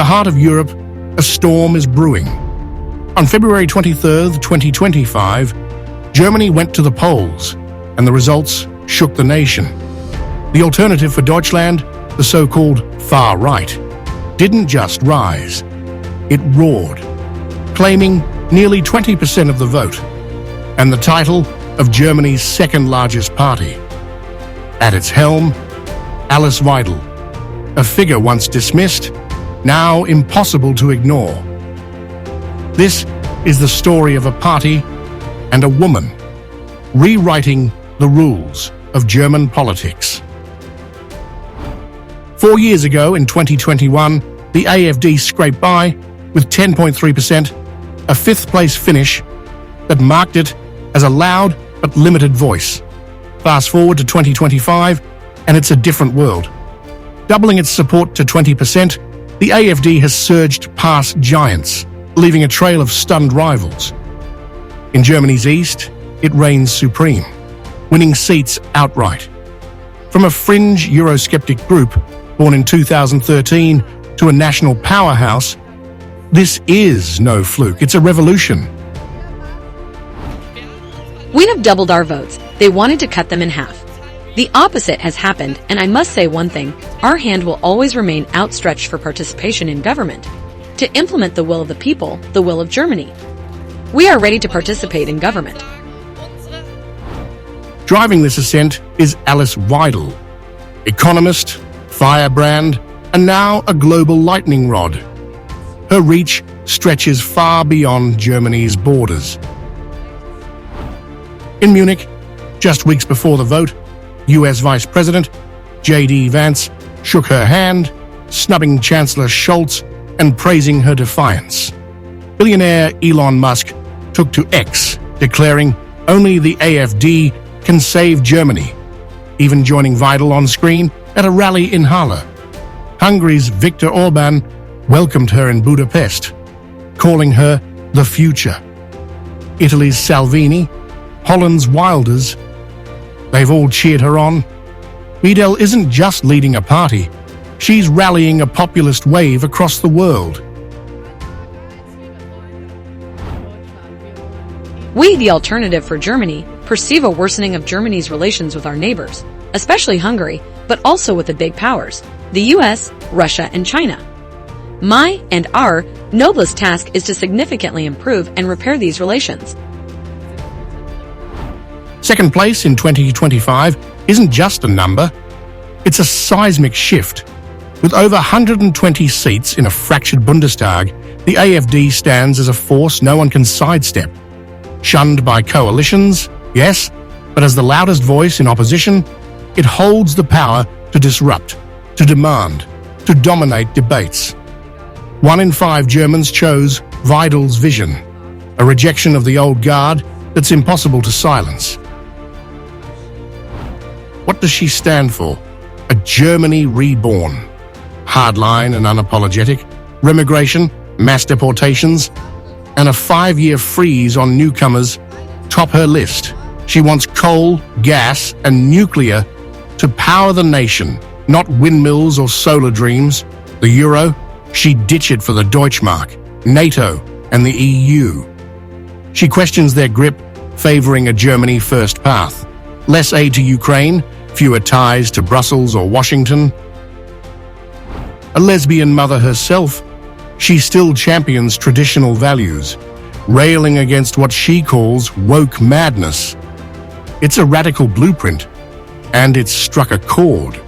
the heart of Europe, a storm is brewing. On February 23, 2025, Germany went to the polls, and the results shook the nation. The alternative for Deutschland, the so-called far right, didn't just rise. It roared, claiming nearly 20% of the vote and the title of Germany's second-largest party. At its helm, Alice Weidel, a figure once dismissed, now impossible to ignore. This is the story of a party and a woman rewriting the rules of German politics. 4 years ago, in 2021, the AfD scraped by with 10.3%, a fifth-place finish that marked it as a loud but limited voice. Fast forward to 2025, and it's a different world. Doubling its support to 20%, the AfD has surged past giants, leaving a trail of stunned rivals. In Germany's east, it reigns supreme, winning seats outright. From a fringe EU-skeptic group born in 2013 to a national powerhouse, this is no fluke, it's a revolution. We have doubled our votes. They wanted to cut them in half. The opposite has happened, and I must say one thing, our hand will always remain outstretched for participation in government, to implement the will of the people, the will of Germany. We are ready to participate in government. Driving this ascent is Alice Weidel, economist, firebrand, and now a global lightning rod. Her reach stretches far beyond Germany's borders. In Munich, just weeks before the vote, US Vice President J.D. Vance shook her hand, snubbing Chancellor Scholz and praising her defiance. Billionaire Elon Musk took to X, declaring only the AfD can save Germany, even joining Weidel on screen at a rally in Halle. Hungary's Viktor Orbán welcomed her in Budapest, calling her the future. Italy's Salvini, Holland's Wilders, they've all cheered her on. Weidel isn't just leading a party, she's rallying a populist wave across the world. We, the alternative for Germany, perceive a worsening of Germany's relations with our neighbors, especially Hungary, but also with the big powers, the US, Russia, and China. My and our noblest task is to significantly improve and repair these relations. Second place in 2025 isn't just a number, it's a seismic shift. With over 120 seats in a fractured Bundestag, the AfD stands as a force no one can sidestep. Shunned by coalitions, yes, but as the loudest voice in opposition, it holds the power to disrupt, to demand, to dominate debates. 1 in 5 Germans chose Weidel's vision, a rejection of the old guard that's impossible to silence. What does she stand for? A Germany reborn. Hardline and unapologetic, remigration, mass deportations, and a 5-year freeze on newcomers top her list. She wants coal, gas, and nuclear to power the nation, not windmills or solar dreams. The euro, she'd ditch it for the Deutschmark, NATO, and the EU. She questions their grip, favoring a Germany-first path. Less aid to Ukraine, fewer ties to Brussels or Washington. A lesbian mother herself, she still champions traditional values, railing against what she calls woke madness. It's a radical blueprint, and it's struck a chord.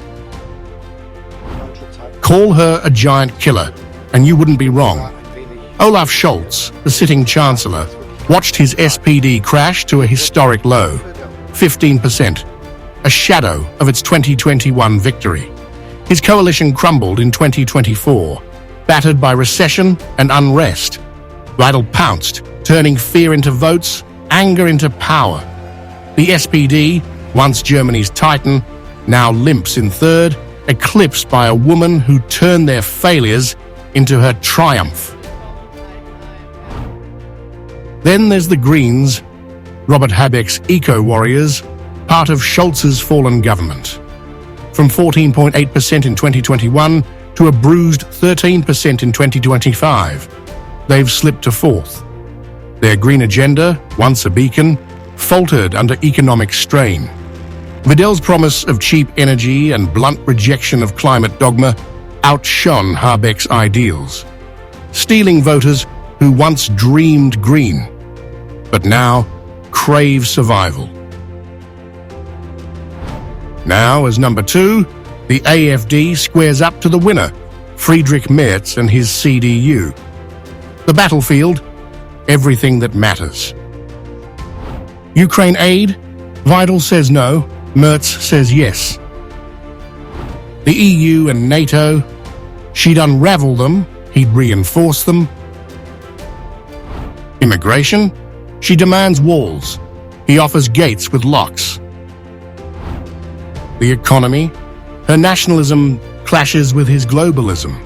Call her a giant killer, and you wouldn't be wrong. Olaf Scholz, the sitting Chancellor, watched his SPD crash to a historic low, 15%, a shadow of its 2021 victory. His coalition crumbled in 2024, battered by recession and unrest. Weidel pounced, turning fear into votes, anger into power. The SPD, once Germany's titan, now limps in third, eclipsed by a woman who turned their failures into her triumph. Then there's the Greens, Robert Habeck's eco-warriors, part of Scholz's fallen government. From 14.8% in 2021 to a bruised 13% in 2025. They've slipped to fourth. Their green agenda, once a beacon, faltered under economic strain. Weidel's promise of cheap energy and blunt rejection of climate dogma outshone Habeck's ideals, stealing voters who once dreamed green, but now crave survival. Now, as number 2, the AfD squares up to the winner, Friedrich Merz and his CDU. The battlefield, everything that matters. Ukraine aid? Weidel says no, Merz says yes. The EU and NATO? She'd unravel them, he'd reinforce them. Immigration? She demands walls, he offers gates with locks. The economy? Her nationalism clashes with his globalism.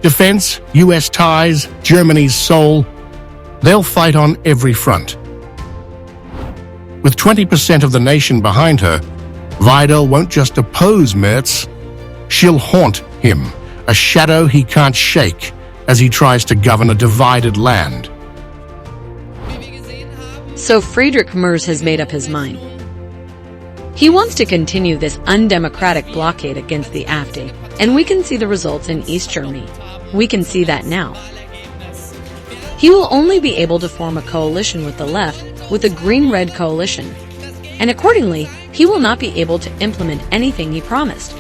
Defense, US ties, Germany's soul, they'll fight on every front. With 20% of the nation behind her, Weidel won't just oppose Merz, she'll haunt him, a shadow he can't shake as he tries to govern a divided land. So Friedrich Merz has made up his mind. He wants to continue this undemocratic blockade against the AfD, and we can see the results in East Germany. We can see that now. He will only be able to form a coalition with the left with a green-red coalition, and accordingly, he will not be able to implement anything he promised.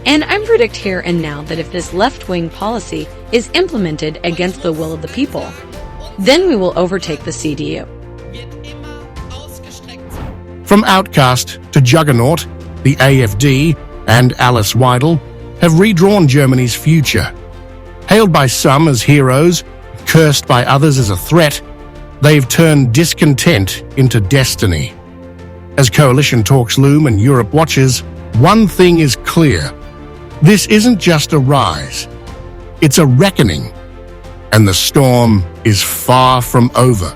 And I predict here and now that if this left-wing policy is implemented against the will of the people, then we will overtake the CDU. From outcast to juggernaut, the AfD and Alice Weidel have redrawn Germany's future. Hailed by some as heroes, cursed by others as a threat, they've turned discontent into destiny. As coalition talks loom and Europe watches, one thing is clear. This isn't just a rise, it's a reckoning, and the storm is far from over.